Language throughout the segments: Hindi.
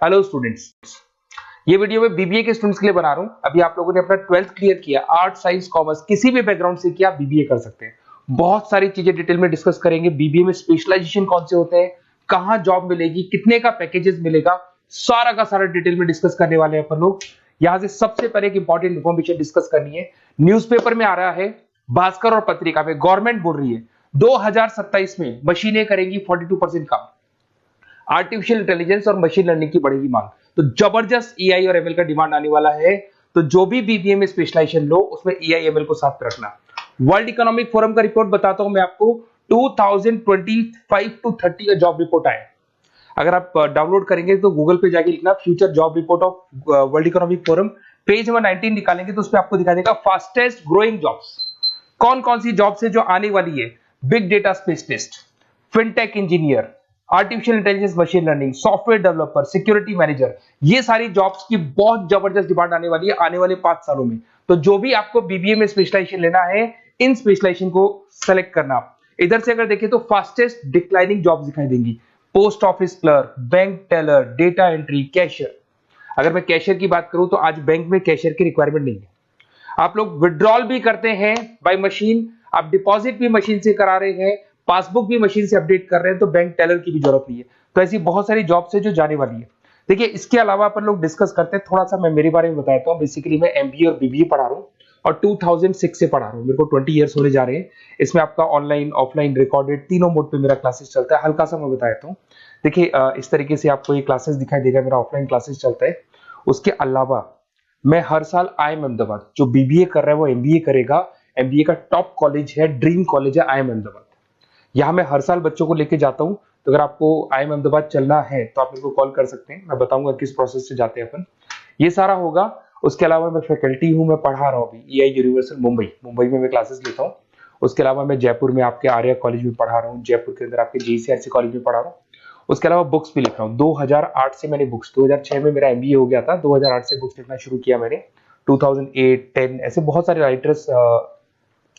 हेलो स्टूडेंट्स, ये वीडियो मैं बीबीए के स्टूडेंट्स के लिए बना रहा हूं। अभी आप लोगों ने अपना 12th क्लियर किया, आर्ट साइंस कॉमर्स किसी भी बैकग्राउंड से किया, बीबीए कर सकते हैं। बहुत सारी चीजें डिटेल में डिस्कस करेंगे। बीबीए में स्पेशलाइजेशन कौन से होते हैं, कहां जॉब मिलेगी, कितने का पैकेजेस मिलेगा, सारा का सारा डिटेल में डिस्कस करने वाले हैं अपन लोग। यहां से सबसे पहले एक इंपॉर्टेंट इन्फॉर्मेशन डिस्कस करनी है। न्यूज़पेपर में आ रहा है, भास्कर और पत्रिका में गवर्नमेंट बोल रही है 2027 में मशीनें करेंगी 42% काम। आर्टिफिशियल इंटेलिजेंस और मशीन लर्निंग की बढ़ेगी मांग, तो जबरदस्त एआई और एमएल का डिमांड आने वाला है। तो जो भी बीबीए में स्पेशलाइजेशन लो उसमें एआई एमएल को साथ रखना। वर्ल्ड इकोनॉमिक फोरम का रिपोर्ट बताता हूं मैं आपको, 2025 टू 30 का जॉब रिपोर्ट आया। अगर आप डाउनलोड करेंगे तो गूगल पे जाके लिखना future job report of world economic forum, page number 19 निकालेंगे तो उसमें आपको दिखा देगा फास्टेस्ट ग्रोइंग जॉब्स कौन कौन सी जॉब्स है जो आने वाली है। Big data specialist, fintech engineer, artificial intelligence machine learning, software developer, security manager, ये सारी जॉब्स की बहुत जबरदस्त डिमांड आने वाली है आने वाले 5 सालों में। तो जो भी आपको बीबीए में स्पेशलाइजेशन लेना है, इन स्पेशलाइजेशन को सेलेक्ट करना। इधर से अगर देखें तो फास्टेस्ट डिक्लाइनिंग जॉब्स दिखाई देंगी, post office clerk, bank teller, data entry, cashier. अगर मैं कैशियर की बात करूं तो आज बैंक में कैशियर की रिक्वायरमेंट नहीं है। आप लोग विड्रॉल भी करते हैं बाय मशीन, आप डिपॉजिट भी मशीन से करा रहे हैं, पासबुक भी मशीन से अपडेट कर रहे हैं, तो बैंक टेलर की भी जरूरत नहीं है। तो ऐसी बहुत सारी जॉब्स है जो जाने वाली है। देखिए, इसके अलावा अपन लोग डिस्कस करते हैं, थोड़ा सा मैं मेरे बारे में बताता हूँ। बेसिकली मैं एमबीए और बीबीए पढ़ा रहा हूँ और 2006 से पढ़ा रहा हूँ। मेरे को 20 ईयर्स होने जा रहे हैं। इसमें आपका ऑनलाइन, ऑफलाइन, रिकॉर्डेड तीनों मोड पे मेरा क्लासेस चलता है। हल्का सा मैं बता देता हूँ। देखिए, इस तरीके से आपको ये क्लासेस दिखाई देगा, मेरा ऑफलाइन क्लासेस चलता है। उसके अलावा मैं हर साल आईएम अहमदाबाद, जो बीबीए कर रहा है वो एमबीए करेगा। एमबीए का टॉप कॉलेज है, ड्रीम कॉलेज है आईएम अहमदाबाद। यहाँ मैं हर साल बच्चों को लेके जाता हूँ। तो अगर आपको आईएम अहमदाबाद चलना है तो आप मेरे को कॉल कर सकते हैं, मैं बताऊंगा किस प्रोसेस से जाते हैं अपन। ये सारा होगा। उसके अलावा मैं फैकल्टी हूँ, मैं पढ़ा रहा हूँ अभी एआई यूनिवर्सल मुंबई में मैं क्लासेस लेता हूँ। उसके अलावा मैं जयपुर में आपके आर्या कॉलेज में पढ़ा रहा हूँ, जयपुर के अंदर आपके जीसीआरसी कॉलेज में पढ़ा रहा हूँ। उसके अलावा बुक्स भी लिख रहा हूँ। 2008 से मैंने बुक्स, 2006 में मेरा एमबीए हो गया था, 2008 से बुक्स लिखना शुरू किया मैंने। 2008, 10 ऐसे बहुत सारे राइटर्स,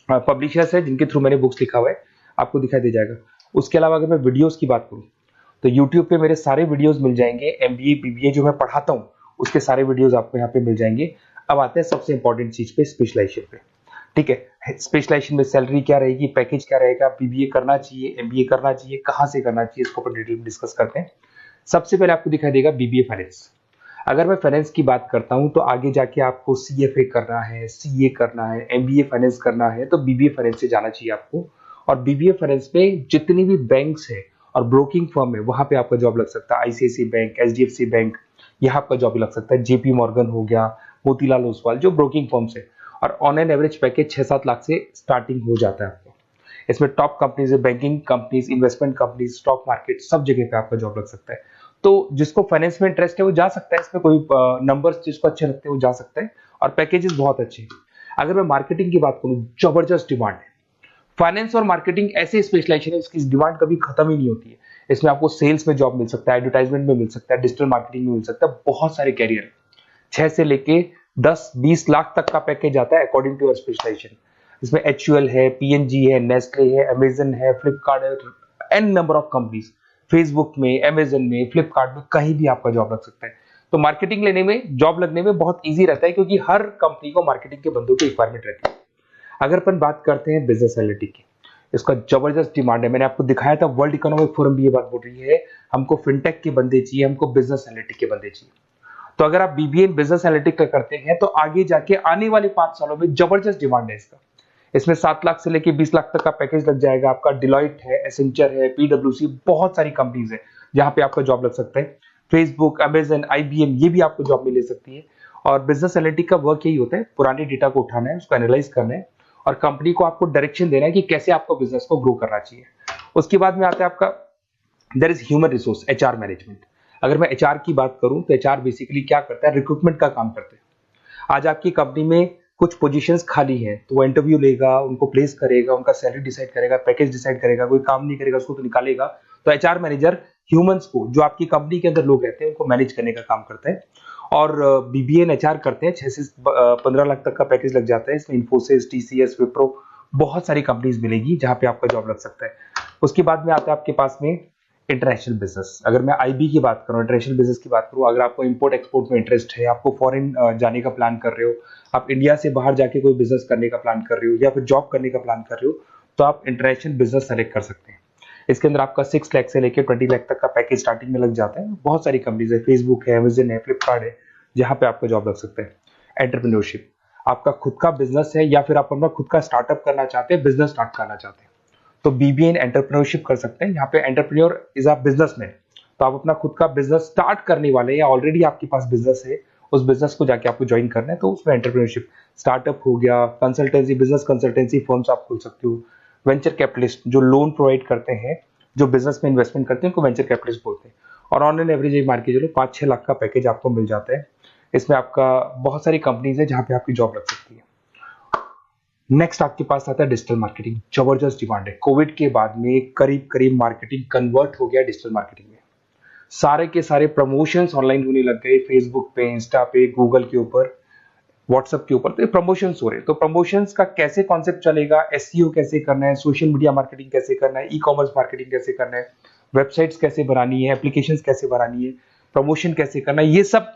पब्लिशर्स है जिनके थ्रू मैंने बुक्स लिखा हुआ है, आपको दिखाई दे जाएगा। उसके अलावा अगर मैं वीडियोस की बात करूं तो YouTube पे मेरे सारे वीडियोस मिल जाएंगे। एमबीए बीबीए जो मैं पढ़ाता हूं उसके सारे वीडियोस आपको यहाँ पे मिल जाएंगे। अब आते हैं सबसे इंपॉर्टेंट चीज पे, स्पेशलाइजेशन पे। ठीक है, स्पेशलाइजेशन में सैलरी क्या रहेगी, पैकेज क्या रहेगा, बीबीए करना चाहिए, एमबीए करना चाहिए, कहाँ से करना चाहिए, इसको अपन डिटेल में डिस्कस करते हैं। सबसे पहले आपको दिखाई देगा बीबीए फाइनेंस। अगर मैं फाइनेंस की बात करता हूं तो आगे जाके आपको सीएफए करना है, सीए करना है, एमबीए फाइनेंस करना है, तो बीबीए फाइनेंस से जाना चाहिए आपको। और बीबीए फाइनेंस में जितनी भी बैंक्स है और ब्रोकिंग फर्म है वहां पे आपका जॉब लग सकता है। आईसीआईसीआई बैंक, एचडीएफसी बैंक, यहाँ आपका जॉब लग सकता है। जेपी मॉर्गन हो गया, मोतीलाल ओसवाल, जो ब्रोकिंग फर्म्स है। और on an average package 6-7 lakh से स्टार्टिंग हो जाता है आपको। इसमें टॉप कंपनीज है, banking companies, investment companies, stock market, सब जगह पे आपका जॉब लग सकता है। तो जिसको फाइनेंस में इंटरेस्ट है वो जा सकता है, इसमें कोई नंबर्स जिसको अच्छे लगते हैं वो जा सकता है, और पैकेजेस बहुत अच्छे हैं। अगर मैं मार्केटिंग की बात करूं, जबरदस्त डिमांड है। फाइनेंस और मार्केटिंग ऐसे स्पेशलाइजेशन है इसकी डिमांड कभी खत्म ही नहीं होती है। इसमें आपको सेल्स में जॉब मिल सकता है, एडवर्टाइजमेंट में मिल सकता है, डिजिटल मार्केटिंग में मिल सकता है, बहुत सारे कैरियर, 6 से लेके 10-20 लाख तक का पैकेज आता है अकॉर्डिंग टू योर स्पेशलाइजेशन। इसमें एचयूएल है, पीएनजी है, नेस्ले है, अमेजन है, फ्लिपकार्ट है, an number of companies, Facebook में, अमेजन में, फ्लिपकार्ट में, कहीं भी आपका जॉब लग सकता है। तो मार्केटिंग लेने में, जॉब लगने में बहुत ईजी रहता है, क्योंकि हर कंपनी को मार्केटिंग के बंदों की रिक्वायरमेंट रहती है। अगर अपन बात करते हैं बिजनेस एनालिटिक की, इसका जबरदस्त डिमांड है। मैंने आपको दिखाया था, वर्ल्ड इकोनॉमिक फोरम भी ये बात बोल रही है, हमको फिनटेक के बंदे चाहिए, हमको बिजनेस एनालिटिक के बंदे चाहिए। तो अगर आप बीबीए इन बिजनेस एनालिटिक का करते हैं तो आगे जाके आने वाले 5 सालों में जबरदस्त डिमांड है इसका। इसमें 7 लाख से लेके 20 लाख तक का पैकेज लग जाएगा आपका। डिलॉइट है, एसेंचर है, पीडब्ल्यूसी, बहुत सारी कंपनीज है जहां पे आपका जॉब लग सकता है। फेसबुक, अमेजन, आईबीएम, ये भी आपको जॉब में ले सकती है। और बिजनेस एनालिटिक का वर्क यही होता है, पुराने डेटा को उठाना है, उसको एनालाइज करना है और कंपनी को आपको डायरेक्शन देना है कि कैसे आपको बिजनेस को ग्रो करना चाहिए। उसके बाद में आता है आपका there is human resource, HR management. अगर मैं एचआर की बात करूं तो एचआर बेसिकली क्या करता है, रिक्रूटमेंट का काम करते हैं। आज आपकी कंपनी में कुछ पोजीशंस खाली हैं तो वो इंटरव्यू लेगा, उनको प्लेस करेगा, उनका सैलरी डिसाइड करेगा, पैकेज डिसाइड करेगा, कोई काम नहीं करेगा उसको तो निकालेगा। तो एचआर मैनेजर ह्यूमंस को, जो आपकी कंपनी के अंदर लोग रहते हैं, उनको मैनेज करने का काम करता है। और बीबीए एंड एचआर करते हैं, 6 से 15 लाख तक का पैकेज लग जाता है। इसमें इन्फोसिस, टीसीएस, विप्रो, बहुत सारी कंपनीज मिलेगी जहां पे आपका जॉब लग सकता है। उसके बाद में आता है आपके पास में इंटरनेशनल बिजनेस, अगर मैं आईबी की बात करूं, इंटरनेशनल बिजनेस की बात करूं, अगर आपको इंपोर्ट एक्सपोर्ट में इंटरेस्ट है, आपको फॉरेन जाने का प्लान कर रहे हो, आप इंडिया से बाहर जाके कोई बिजनेस करने का प्लान कर रहे हो या फिर जॉब करने का प्लान कर रहे हो, तो आप इंटरनेशनल बिजनेस सेलेक्ट कर सकते हैं। इसके अंदर आपका 6 लाख से लेकर 20 लाख तक का पैकेज स्टार्टिंग में लग जाता है। बहुत सारी कंपनीज है, फेसबुक है, अमेजन है, फ्लिपकार्ट है, जहां पे आपका जॉब लग सकता है। एंटरप्रेन्योरशिप, आपका खुद का बिजनेस है या फिर आप अपना खुद का स्टार्टअप करना चाहते हैं, बिजनेस स्टार्ट करना चाहते हैं, तो बीबीए इन एंटरप्रेन्योरशिप कर सकते हैं। यहाँ पे एंटरप्रेन्योर इज अ बिजनेसमैन, तो आप अपना खुद का बिजनेस स्टार्ट करने वाले हैं या ऑलरेडी आपके पास बिजनेस है, उस बिजनेस को जाके आपको ज्वाइन करना है, तो उसमें एंटरप्रेन्योरशिप। स्टार्टअप हो गया, कंसल्टेंसी, बिजनेस कंसल्टेंसी फर्म्स आप खोल सकते हो। वेंचर कैपिटलिस्ट जो लोन प्रोवाइड करते हैं, जो बिजनेस में इन्वेस्टमेंट करते हैं, उनको वेंचर कैपिटलिस्ट बोलते हैं। और ऑन एन एवरेज एक मान के चलो 5-6 लाख का पैकेज आपको मिल जाता है। इसमें आपका बहुत सारी कंपनीज है जहां पे आपकी जॉब लग सकती है। नेक्स्ट आपके पास आता है डिजिटल मार्केटिंग। जबरदस्त डिमांड है, कोविड के बाद में करीब करीब मार्केटिंग कन्वर्ट हो गया डिजिटल मार्केटिंग में। सारे के सारे प्रमोशंस ऑनलाइन होने लग गए, फेसबुक पे, इंस्टा पे, गूगल के ऊपर, व्हाट्सएप के ऊपर, तो प्रमोशंस हो रहे हैं। तो प्रमोशंस का कैसे कॉन्सेप्ट चलेगा, एसईओ कैसे करना है, सोशल मीडिया मार्केटिंग कैसे करना है, ई कॉमर्स मार्केटिंग कैसे करना है, वेबसाइट्स कैसे बनानी है, एप्लीकेशंस कैसे बनानी है, प्रमोशन कैसे करना है, ये सब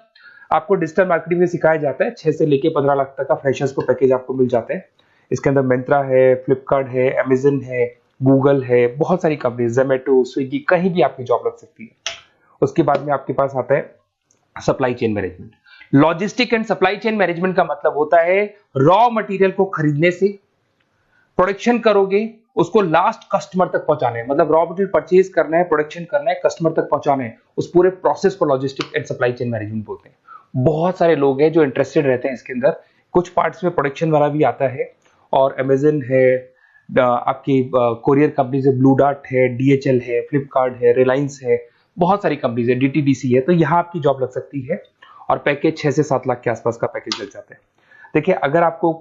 आपको डिजिटल मार्केटिंग में सिखाया जाता है। 6 से लेके 15 लाख तक का फ्रेशर्स को पैकेज आपको मिल जाता है। इसके अंदर मिंत्रा है, फ्लिपकार्ट है, अमेजन है, गूगल है, बहुत सारी कंपनी, जोमेटो, स्विगी, कहीं भी आपकी जॉब लग सकती है। उसके बाद में आपके पास आता है supply chain management. Logistic and supply chain management का मतलब होता है रॉ मटेरियल को खरीदने से, प्रोडक्शन करोगे, उसको लास्ट कस्टमर तक पहुंचाना है, मतलब रॉ मटेरियल परचेज करना है, प्रोडक्शन करना है, कस्टमर तक पहुंचाना है, उस पूरे प्रोसेस को logistic and supply chain management बोलते हैं। बहुत सारे लोग हैं जो इंटरेस्टेड रहते हैं इसके अंदर। कुछ पार्ट्स में प्रोडक्शन वाला भी आता है, और अमेजन है, आपकी कोरियर कंपनीज है, ब्लू डार्ट है, डीएचएल है, फ्लिपकार्ट है, रिलायंस है, बहुत सारी कंपनीज है, डीटीडीसी है, तो यहाँ आपकी जॉब लग सकती है। और पैकेज 6 से 7 लाख के आसपास का पैकेज लग जाता है। देखिए, अगर आपको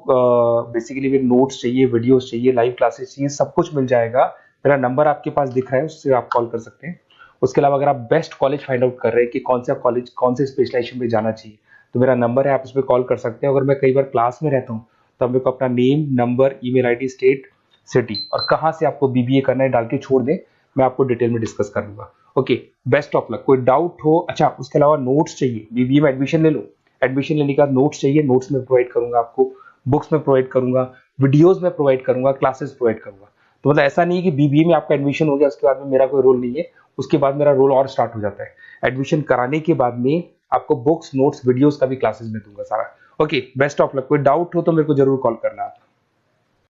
बेसिकली भी नोट्स चाहिए, वीडियोस चाहिए, लाइव क्लासेस चाहिए, सब कुछ मिल जाएगा। मेरा नंबर आपके पास दिख रहा है, उससे आप कॉल कर सकते हैं। उसके अलावा अगर आप बेस्ट कॉलेज फाइंड आउट कर रहे हैं कि कौन सा कॉलेज, कौन से स्पेशलाइजेशन में जाना चाहिए, तो मेरा नंबर है, आप उस पर कॉल कर सकते हैं। अगर मैं कई बार क्लास में रहता हूँ तो मेरे को अपना name, number, email ID, state, city और कहाँ से आपको बीबीए करना है डाल के छोड़ दें, मैं आपको डिटेल में डिस्कस कर लूंगा। Okay, best of luck. कोई डाउट हो, अच्छा उसके अलावा नोट्स चाहिए, बीबीए में एडमिशन ले लो, एडमिशन लेने के बाद नोट्स चाहिए, नोट्स में प्रोवाइड करूंगा आपको, बुक्स में प्रोवाइड करूंगा, वीडियोस में प्रोवाइड करूंगा, क्लासेस प्रोवाइड करूंगा। तो मतलब ऐसा नहीं है कि बीबीए में आपका एडमिशन हो गया उसके बाद में मेरा कोई रोल नहीं है, उसके बाद मेरा रोल और स्टार्ट हो जाता है। एडमिशन कराने के बाद में आपको बुक्स, नोट्स, वीडियोस का भी क्लासेस में दूंगा सारा। Okay, best of luck. कोई डाउट हो तो मेरे को जरूर कॉल करना।